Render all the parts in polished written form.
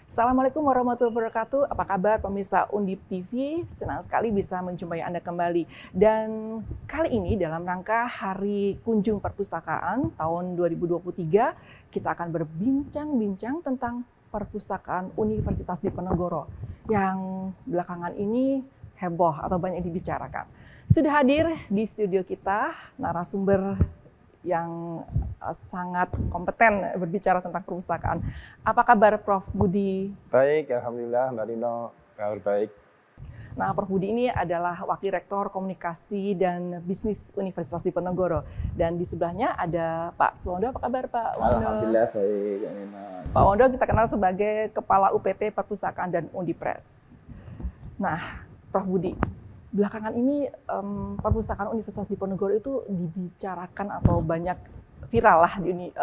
Assalamualaikum warahmatullahi wabarakatuh. Apa kabar pemirsa Undip TV? Senang sekali bisa menjumpai Anda kembali. Dan kali ini dalam rangka Hari Kunjung Perpustakaan tahun 2023, kita akan berbincang-bincang tentang perpustakaan Universitas Diponegoro yang belakangan ini heboh atau banyak dibicarakan. Sudah hadir di studio kita narasumber yang sangat kompeten berbicara tentang perpustakaan. Apa kabar Prof. Budi? Baik, Alhamdulillah Mbak Rino, kabar baik. Nah, Prof. Budi ini adalah Wakil Rektor Komunikasi dan Bisnis Universitas Diponegoro. Dan di sebelahnya ada Pak Suwondo. Apa kabar Pak Wondo? Alhamdulillah baik. Pak Wondo kita kenal sebagai Kepala UPT Perpustakaan dan Undipres. Nah, Prof. Budi, belakangan ini perpustakaan Universitas Diponegoro itu dibicarakan atau banyak viral lah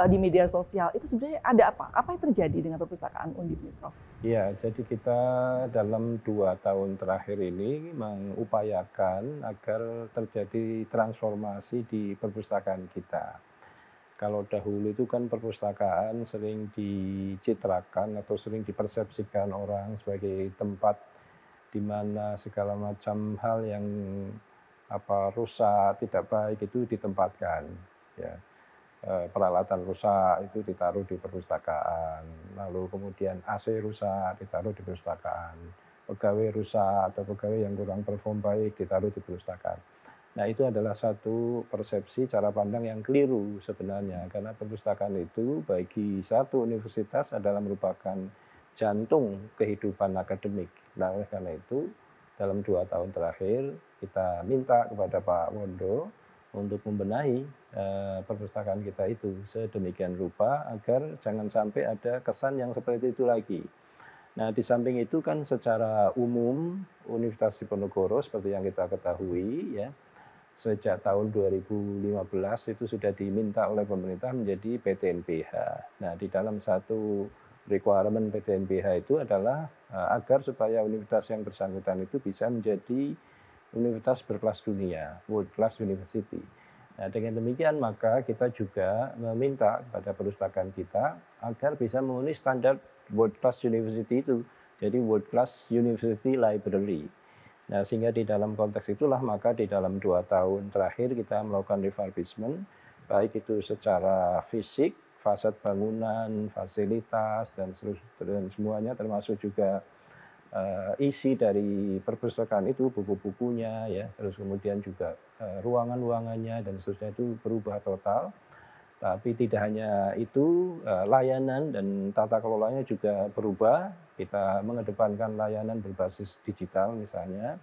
di media sosial. Itu sebenarnya ada apa? Apa yang terjadi dengan perpustakaan Undip ini, Prof? Iya, jadi kita dalam 2 tahun terakhir ini mengupayakan agar terjadi transformasi di perpustakaan kita. Kalau dahulu itu kan perpustakaan sering dicitrakan atau sering dipersepsikan orang sebagai tempat di mana segala macam hal yang rusak, tidak baik itu ditempatkan. Ya. Peralatan rusak itu ditaruh di perpustakaan, lalu kemudian AC rusak ditaruh di perpustakaan, pegawai rusak atau pegawai yang kurang perform baik ditaruh di perpustakaan. Nah, itu adalah satu persepsi cara pandang yang keliru sebenarnya, karena perpustakaan itu bagi satu universitas adalah merupakan jantung kehidupan akademik. Nah, oleh karena itu dalam 2 tahun terakhir kita minta kepada Pak Wondo untuk membenahi perpustakaan kita itu sedemikian rupa agar jangan sampai ada kesan yang seperti itu lagi. Nah, di samping itu kan secara umum Universitas Diponegoro seperti yang kita ketahui ya, sejak tahun 2015 itu sudah diminta oleh pemerintah menjadi PTNBH. Nah, di dalam satu requirement PTNBH itu adalah agar supaya universitas yang bersangkutan itu bisa menjadi universitas berkelas dunia, world class university. Nah, dengan demikian maka kita juga meminta kepada perpustakaan kita agar bisa memenuhi standar world class university itu, jadi world class university library. Nah, sehingga di dalam konteks itulah maka di dalam 2 tahun terakhir kita melakukan refurbishment, baik itu secara fisik, fasad bangunan, fasilitas dan semuanya, termasuk juga isi dari perpustakaan itu, buku-bukunya ya, terus kemudian juga ruangan-ruangannya dan seterusnya itu berubah total. Tapi tidak hanya itu, layanan dan tata kelolanya juga berubah. Kita mengedepankan layanan berbasis digital misalnya.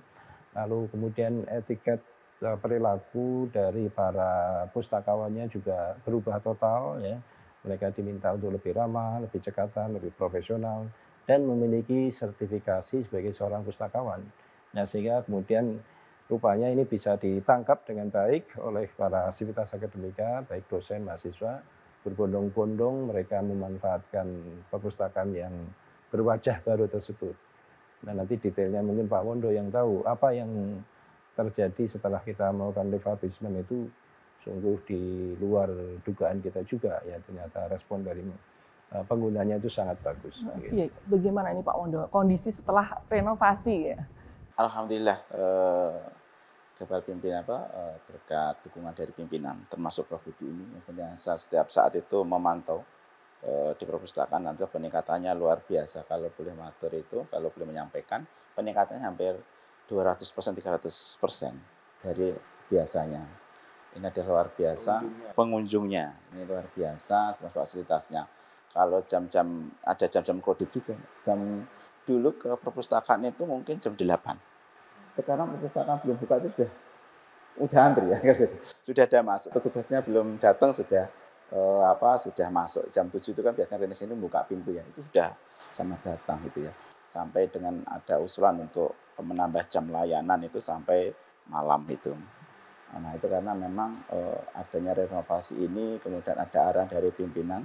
Lalu kemudian etiket perilaku dari para pustakawannya juga berubah total ya. Mereka diminta untuk lebih ramah, lebih cekatan, lebih profesional, dan memiliki sertifikasi sebagai seorang pustakawan. Nah, sehingga kemudian rupanya ini bisa ditangkap dengan baik oleh para sivitas akademika, baik dosen, mahasiswa, berbondong-bondong mereka memanfaatkan perpustakaan yang berwajah baru tersebut. Nah, nanti detailnya mungkin Pak Wondo yang tahu apa yang terjadi setelah kita melakukan refurbishment itu sungguh di luar dugaan kita juga ya, ternyata respon dari penggunanya itu sangat bagus. Iya, bagaimana ini Pak Wondo kondisi setelah renovasi ya? Alhamdulillah kepada pimpinan berkat dukungan dari pimpinan termasuk Prof. Budi ini, saya setiap saat itu memantau di perpustakaan, nanti peningkatannya luar biasa. Kalau boleh matur itu, kalau boleh menyampaikan, peningkatannya hampir 200%, 300% dari biasanya. Ini adalah luar biasa. Pengunjungnya ini luar biasa, termasuk fasilitasnya. Kalau jam-jam, ada jam-jam kredit juga. Jam dulu ke perpustakaan itu mungkin jam 8. Sekarang perpustakaan belum buka itu sudah antri ya. Sudah ada masuk, petugasnya belum datang sudah sudah masuk. Jam 7 itu kan biasanya Rene sini buka pintu ya. Itu sudah sama datang gitu ya. Sampai dengan ada usulan untuk menambah jam layanan itu sampai malam itu. Nah, itu karena memang adanya renovasi ini, kemudian ada arahan dari pimpinan.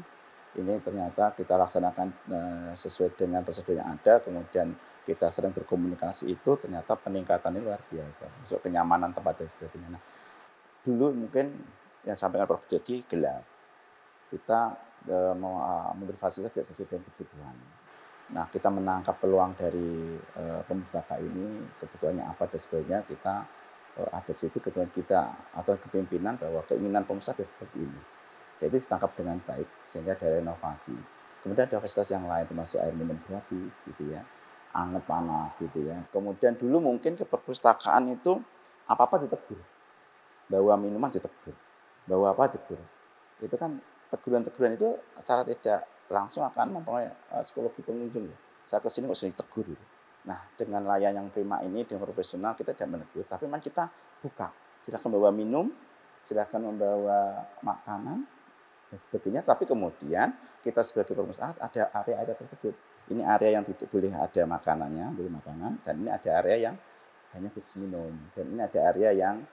Ini ternyata kita laksanakan sesuai dengan prosedur yang ada, kemudian kita sering berkomunikasi itu, ternyata peningkatannya luar biasa. Untuk kenyamanan tempat dan sebagainya. Nah, dulu mungkin yang disampaikan Prof. Jody gelap. Kita memberi fasilitas tidak sesuai dengan kebutuhan. Nah, kita menangkap peluang dari pemustaka ini, kebutuhannya apa dan sebagainya, kita adopsi itu kebutuhan kita atau kepemimpinan bahwa keinginan pemustaka seperti ini. Jadi ditangkap dengan baik sehingga ada renovasi. Kemudian ada fasilitas yang lain termasuk air minum gratis gitu ya, anget panas gitu ya. Kemudian dulu mungkin ke perpustakaan itu apa-apa ditegur. Bawa minuman ditegur. Bawa apa ditegur. Itu kan teguran-teguran itu secara tidak langsung akan mempengaruhi psikologi pengunjung. Saya kesini kok sering tegur. Nah, dengan layanan yang prima ini, dengan profesional, kita tidak menegur, tapi memang kita buka. Silakan bawa minum, silakan membawa makanan, dan sebagainya. Tapi kemudian kita sebagai perpustakaan ada area-area tersebut. Ini area yang tidak boleh ada makanannya, boleh makanan, dan ini ada area yang hanya khusus minum, dan ini ada area yang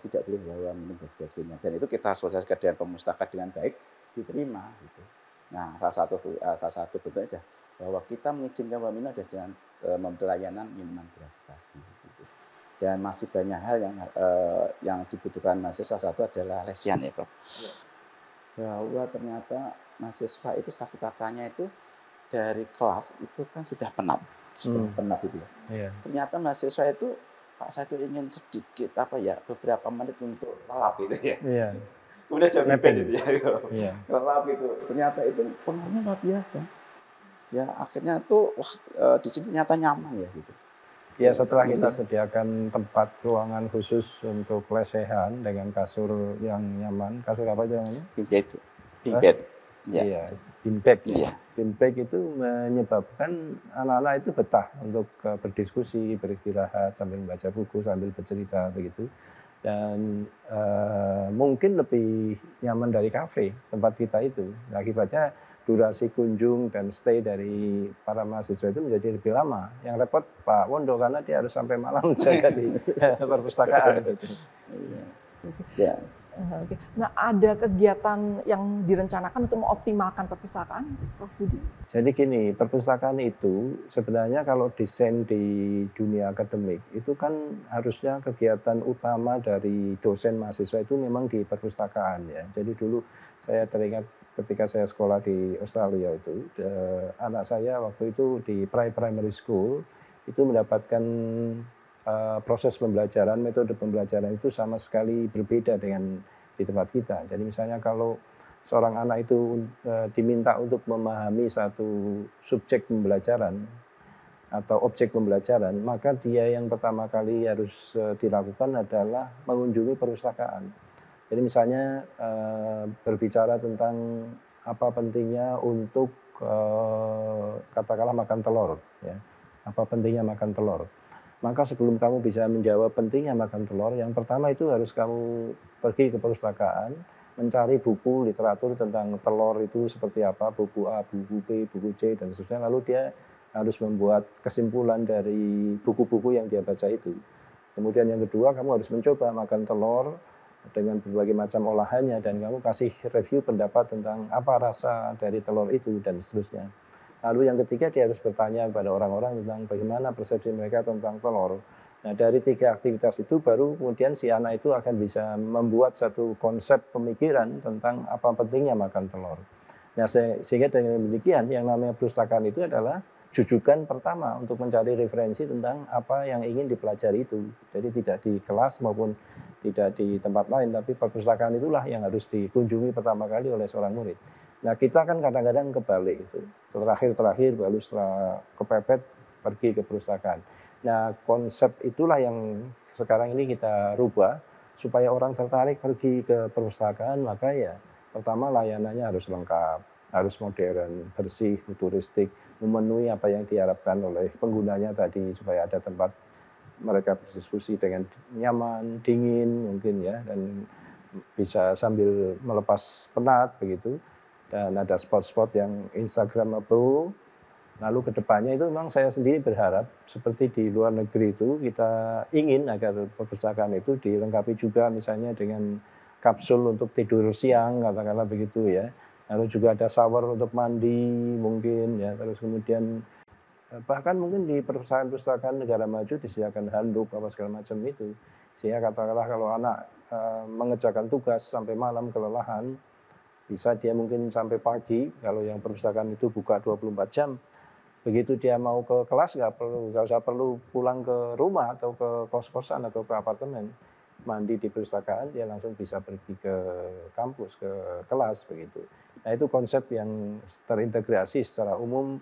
tidak boleh bawa minum dan sebagainya. Dan itu kita sosialisasikan dengan pemustaka dengan baik, diterima. Gitu. Nah, salah satu bentuknya adalah bahwa kita mengizinkan bawa minum adalah dengan memberi layanan minuman gratis tadi. Gitu. Dan masih banyak hal yang dibutuhkan mahasiswa. Salah satu adalah lesian ya, Prof. Ya. Bahwa ternyata mahasiswa itu setelah kita tanya itu dari kelas itu kan sudah penat, penat itu ya. Yeah. Ternyata mahasiswa itu Pak saya itu ingin sedikit beberapa menit untuk lelap itu ya. Yeah. Kemudian ada bibit itu ya. Yeah. Lelap itu ternyata itu pengaruhnya luar biasa. Ya akhirnya tuh di sini ternyata nyaman ya gitu. Ya setelah kita sediakan tempat ruangan khusus untuk lesehan dengan kasur yang nyaman, kasur apa itu namanya? Beanbag. Iya, beanbag. Ya. Beanbag itu menyebabkan anak-anak itu betah untuk berdiskusi, beristirahat, sambil membaca buku, sambil bercerita begitu. Dan mungkin lebih nyaman dari kafe tempat kita itu. Nah, akibatnya durasi kunjung dan stay dari para mahasiswa itu menjadi lebih lama. Yang repot Pak Wondo karena dia harus sampai malam jaga di perpustakaan. Gitu. Ya. Oke. Nah, ada kegiatan yang direncanakan untuk mengoptimalkan perpustakaan, Prof. Budi? Jadi gini, perpustakaan itu sebenarnya kalau desain di dunia akademik itu kan harusnya kegiatan utama dari dosen mahasiswa itu memang di perpustakaan ya. Jadi dulu saya teringat ketika saya sekolah di Australia itu, anak saya waktu itu di primary school itu mendapatkan proses pembelajaran, metode pembelajaran itu sama sekali berbeda dengan di tempat kita. Jadi misalnya kalau seorang anak itu diminta untuk memahami satu subjek pembelajaran atau objek pembelajaran, maka dia yang pertama kali harus dilakukan adalah mengunjungi perpustakaan. Jadi misalnya berbicara tentang apa pentingnya untuk katakanlah makan telur, ya. Apa pentingnya makan telur? Maka sebelum kamu bisa menjawab pentingnya makan telur, yang pertama itu harus kamu pergi ke perpustakaan, mencari buku literatur tentang telur itu seperti apa, buku A, buku B, buku C, dan seterusnya. Lalu dia harus membuat kesimpulan dari buku-buku yang dia baca itu. Kemudian yang kedua, kamu harus mencoba makan telur dengan berbagai macam olahannya, dan kamu kasih review pendapat tentang apa rasa dari telur itu, dan seterusnya. Lalu yang ketiga, dia harus bertanya kepada orang-orang tentang bagaimana persepsi mereka tentang telur. Nah, dari 3 aktivitas itu baru kemudian si anak itu akan bisa membuat satu konsep pemikiran tentang apa pentingnya makan telur. Nah, sehingga dengan demikian yang namanya perpustakaan itu adalah jujukan pertama untuk mencari referensi tentang apa yang ingin dipelajari itu. Jadi tidak di kelas maupun tidak di tempat lain, tapi perpustakaan itulah yang harus dikunjungi pertama kali oleh seorang murid. Nah, kita kan kadang-kadang kebalik itu. Terakhir baru setelah kepepet pergi ke perpustakaan. Nah, konsep itulah yang sekarang ini kita rubah supaya orang tertarik pergi ke perpustakaan, maka ya pertama layanannya harus lengkap, harus modern, bersih, futuristik, memenuhi apa yang diharapkan oleh penggunanya tadi supaya ada tempat mereka berdiskusi dengan nyaman, dingin mungkin ya, dan bisa sambil melepas penat begitu. Dan ada spot-spot yang instagramable. Lalu ke depannya itu memang saya sendiri berharap seperti di luar negeri itu kita ingin agar perpustakaan itu dilengkapi juga misalnya dengan kapsul untuk tidur siang, katakanlah begitu ya. Lalu juga ada shower untuk mandi mungkin ya. Terus kemudian bahkan mungkin di perpustakaan negara maju disediakan handuk apa segala macam itu. Sehingga katakanlah kalau anak mengerjakan tugas sampai malam kelelahan, bisa dia mungkin sampai pagi, kalau yang perpustakaan itu buka 24 jam, begitu dia mau ke kelas nggak usah perlu pulang ke rumah atau ke kos-kosan atau ke apartemen, mandi di perpustakaan, dia langsung bisa pergi ke kampus, ke kelas begitu. Nah itu konsep yang terintegrasi secara umum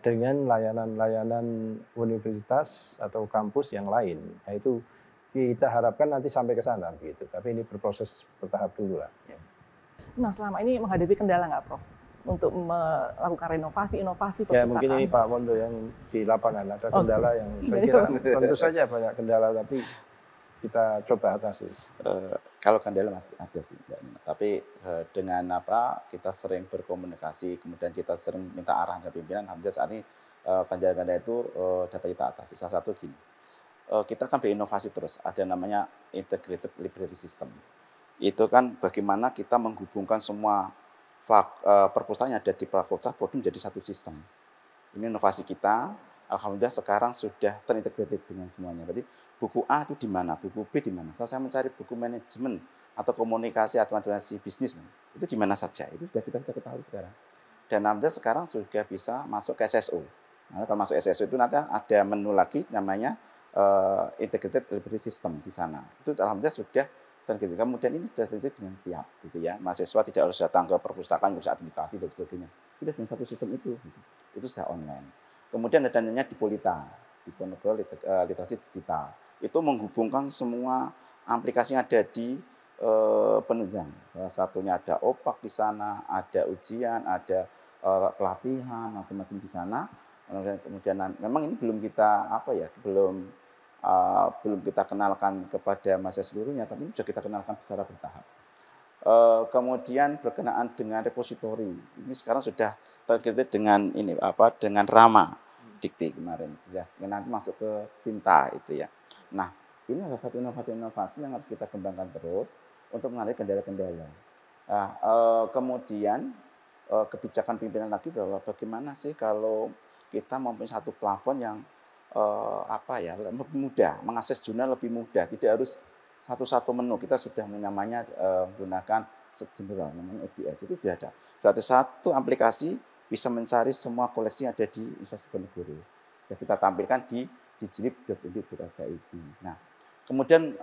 dengan layanan-layanan universitas atau kampus yang lain. Nah itu kita harapkan nanti sampai ke sana begitu. Tapi ini berproses bertahap dulu lah. Nah, selama ini menghadapi kendala nggak, Prof? Untuk melakukan inovasi Ya perpustakaan? mungkin ini Pak Wondo yang di lapangan ada kendala yang saya kira tentu saja banyak kendala, tapi kita coba atasi. Kalau kendala masih ada sih, Mbak Nina. Tapi dengan apa kita sering berkomunikasi, kemudian kita sering minta arahan dari pimpinan, alhamdulillah saat ini kendala-kendala itu dapat kita atasi. Salah satu gini, kita kan berinovasi terus, ada namanya integrated library system. Itu kan bagaimana kita menghubungkan semua perpustakaan yang ada di Fakultas Polri menjadi satu sistem. Ini inovasi kita, alhamdulillah sekarang sudah terintegrated dengan semuanya. Berarti buku A itu di mana, buku B di mana. Kalau saya mencari buku manajemen atau komunikasi atau administrasi bisnis, itu di mana saja. Itu sudah kita ketahui sekarang. Dan alhamdulillah sekarang sudah bisa masuk ke SSO. Nah, kalau masuk SSO itu nanti ada menu lagi namanya integrated library system di sana. Itu alhamdulillah sudah terjadi. Kemudian ini sudah terjadi dengan siap, gitu ya. Mahasiswa tidak harus datang ke perpustakaan, ngurus aplikasi dan sebagainya. Sudah dengan satu sistem itu, gitu. Itu sudah online. Kemudian ada namanya Dipolita, Diponegoro Literasi Digital. Itu menghubungkan semua aplikasi yang ada di penunjang. Salah satunya ada OPAK di sana, ada ujian, ada pelatihan, macam-macam di sana. Kemudian memang ini belum kita belum kita kenalkan kepada masyarakat seluruhnya, tapi sudah kita kenalkan secara bertahap. Kemudian berkenaan dengan repositori, ini sekarang sudah terkait dengan dengan Rama Dikti kemarin, ya, nanti masuk ke Sinta itu ya. Nah, ini adalah satu inovasi-inovasi yang harus kita kembangkan terus untuk menghadapi kendala-kendala. Nah, kemudian kebijakan pimpinan lagi bahwa bagaimana sih kalau kita mempunyai satu plafon yang lebih mudah, mengakses jurnal lebih mudah, tidak harus satu-satu menu. Kita sudah namanya menggunakan general, namanya EBS, itu sudah ada. Berarti satu aplikasi bisa mencari semua koleksi yang ada di Universitas Diponegoro. Dan kita tampilkan di dijilid.undip.id. Nah, kemudian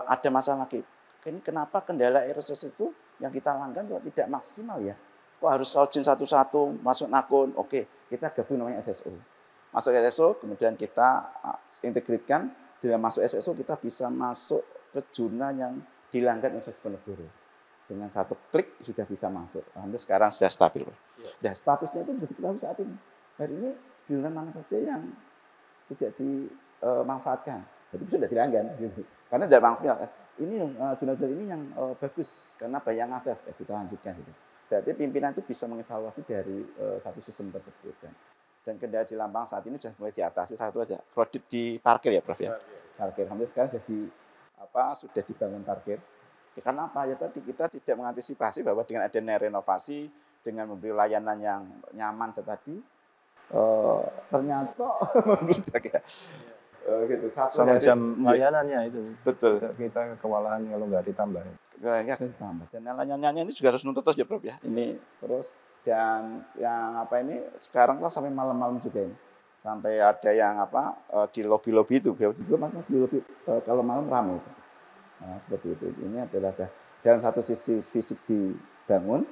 ada masalah lagi. Ini kenapa kendala RSS itu yang kita langgan kok tidak maksimal ya? Kok harus login satu-satu, masuk akun? Oke, kita gabung namanya SSO. Masuk SSO, kemudian kita integrasikan, dalam masuk SSO kita bisa masuk ke jurnal yang dilanggan Universitas Diponegoro. Dengan satu klik sudah bisa masuk. Alhamdulillah sekarang sudah stabil. Dan statusnya itu sudah diketahui saat ini. Hari ini jurnal mana saja yang tidak dimanfaatkan. Jadi sudah dilanggan. Gitu. Karena tidak manfaat. Ini jurnal-jurnal ini yang bagus karena banyak akses. Kita lanjutkan. Gitu. Berarti pimpinan itu bisa mengevaluasi dari satu sistem tersebut. Dan kendala di Lampang saat ini sudah mulai diatasi. Satu aja, kredit di parkir ya Prof ya. Parkir. Alhamdulillah sekarang sudah dibangun parkir. Karena apa? Ya tadi kita tidak mengantisipasi bahwa dengan adanya renovasi, dengan memberi layanan yang nyaman tadi, ternyata gitu. Sama jam layanannya itu. Betul. Kita kewalahan kalau nggak ditambah. Dan layanannya ini juga harus nuntut terus ya Prof ya. Ini terus. Dan yang ini sekarang kan sampai malam-malam juga ini. Sampai ada yang di lobi-lobi itu masih di lobi, kalau malam ramai. Nah, seperti itu. Ini adalah dalam satu sisi fisik dibangun,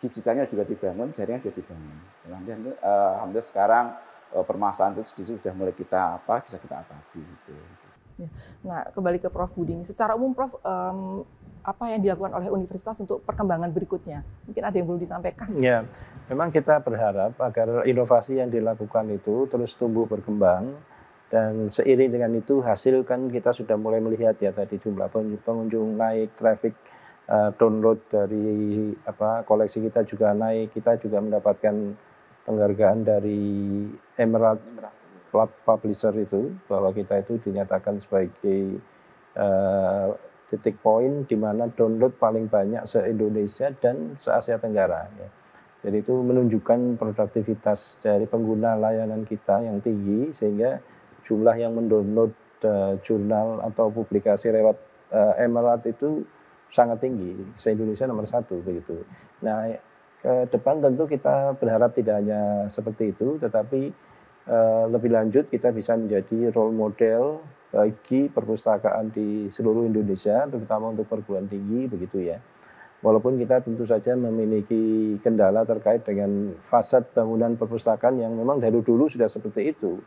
digitalnya juga dibangun, jaringan juga dibangun. Alhamdulillah sekarang permasalahan itu sudah mulai bisa kita atasi. Gitu. Nah, kembali ke Prof Budi ini. Secara umum Prof, apa yang dilakukan oleh universitas untuk perkembangan berikutnya? Mungkin ada yang belum disampaikan. Ya, memang kita berharap agar inovasi yang dilakukan itu terus tumbuh berkembang, dan seiring dengan itu hasil kan kita sudah mulai melihat ya tadi jumlah pengunjung naik, traffic download dari koleksi kita juga naik, kita juga mendapatkan penghargaan dari Emerald Publisher itu bahwa kita itu dinyatakan sebagai titik poin di mana download paling banyak se-Indonesia dan se-Asia Tenggara. Ya. Jadi itu menunjukkan produktivitas dari pengguna layanan kita yang tinggi, sehingga jumlah yang mendownload jurnal atau publikasi lewat Emerald itu sangat tinggi, se-Indonesia nomor 1 begitu. Nah, ke depan tentu kita berharap tidak hanya seperti itu, tetapi lebih lanjut kita bisa menjadi role model bagi perpustakaan di seluruh Indonesia, terutama untuk perguruan tinggi begitu ya. Walaupun kita tentu saja memiliki kendala terkait dengan fasad bangunan perpustakaan yang memang dari dulu sudah seperti itu.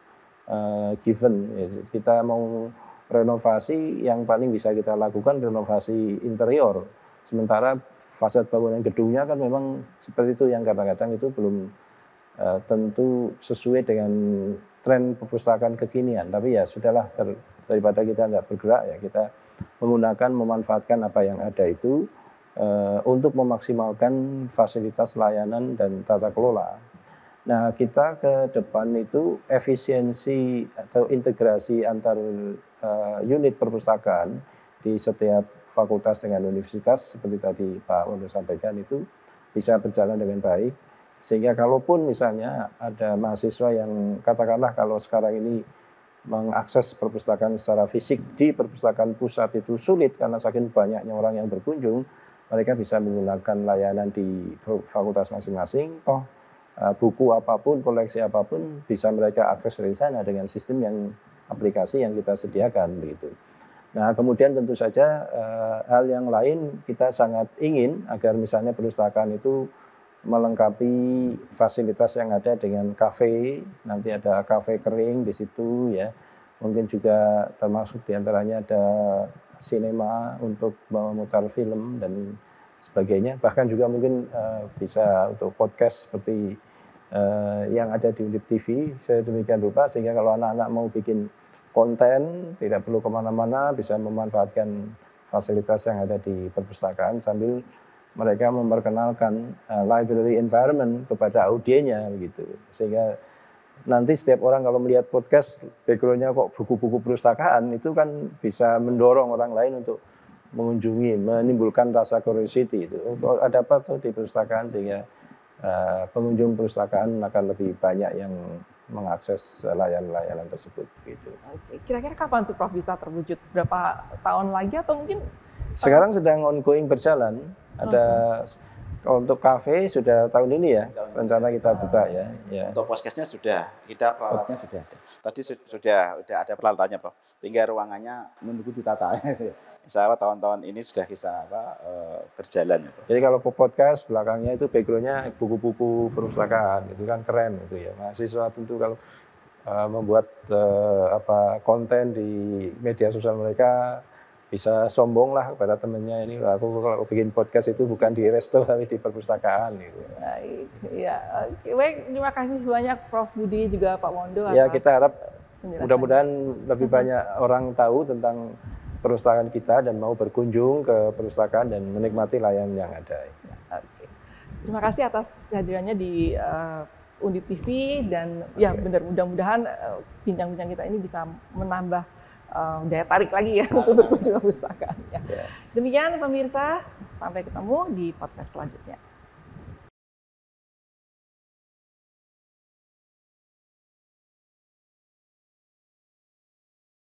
Given ya, kita mau renovasi, yang paling bisa kita lakukan renovasi interior. Sementara fasad bangunan gedungnya kan memang seperti itu yang kadang-kadang itu belum tentu sesuai dengan tren perpustakaan kekinian. Tapi ya sudahlah, daripada kita nggak bergerak ya kita menggunakan, memanfaatkan apa yang ada itu untuk memaksimalkan fasilitas layanan dan tata kelola. Nah, kita ke depan itu efisiensi atau integrasi antar unit perpustakaan di setiap fakultas dengan universitas seperti tadi Pak Wondo sampaikan itu bisa berjalan dengan baik, sehingga kalaupun misalnya ada mahasiswa yang katakanlah kalau sekarang ini mengakses perpustakaan secara fisik di perpustakaan pusat itu sulit karena saking banyaknya orang yang berkunjung, mereka bisa menggunakan layanan di fakultas masing-masing, toh buku apapun, koleksi apapun bisa mereka akses dari sana dengan sistem yang aplikasi yang kita sediakan begitu. Nah, kemudian tentu saja hal yang lain kita sangat ingin agar misalnya perpustakaan itu melengkapi fasilitas yang ada dengan kafe, nanti ada kafe kering di situ ya. Mungkin juga termasuk diantaranya ada sinema untuk memutar film dan sebagainya. Bahkan juga mungkin bisa untuk podcast seperti yang ada di Undip TV, sedemikian rupa sehingga kalau anak-anak mau bikin konten tidak perlu kemana-mana, bisa memanfaatkan fasilitas yang ada di perpustakaan sambil mereka memperkenalkan library environment kepada audiennya begitu. Sehingga nanti setiap orang kalau melihat podcast background-nya kok buku-buku perpustakaan, itu kan bisa mendorong orang lain untuk mengunjungi, menimbulkan rasa curiosity itu. Ada apa tuh di perpustakaan, sehingga pengunjung perpustakaan akan lebih banyak yang mengakses layanan tersebut gitu. Oke, kira-kira kapan tuh Prof bisa terwujud? Berapa tahun lagi atau mungkin? Sekarang sedang ongoing berjalan. Ada untuk kafe sudah tahun ini ya, rencana kita buka ya. Untuk podcastnya sudah, kita peralatannya sudah ada. Tadi sudah ada peralatannya Prof. Tinggal ruangannya menunggu ditata. Insya Allah tahun-tahun ini sudah bisa berjalan ya Prof. Jadi kalau podcast belakangnya itu backgroundnya buku-buku perpustakaan, itu kan keren itu ya. Mahasiswa tentu kalau membuat konten di media sosial mereka bisa sombong lah kepada temennya, ini aku kalau bikin podcast itu bukan di resto tapi di perpustakaan gitu. Baik, ya. Oke, baik, terima kasih banyak Prof Budi juga Pak Wondo ya, atas kita harap mudah-mudahan lebih banyak orang tahu tentang perpustakaan kita dan mau berkunjung ke perpustakaan dan menikmati layanan yang ada. Oke. Terima kasih atas kehadirannya di Undip TV dan ya benar, mudah-mudahan bincang-bincang kita ini bisa menambah daya tarik lagi ya untuk berkunjung ke perpustakaan. Ya. Demikian pemirsa, sampai ketemu di podcast selanjutnya.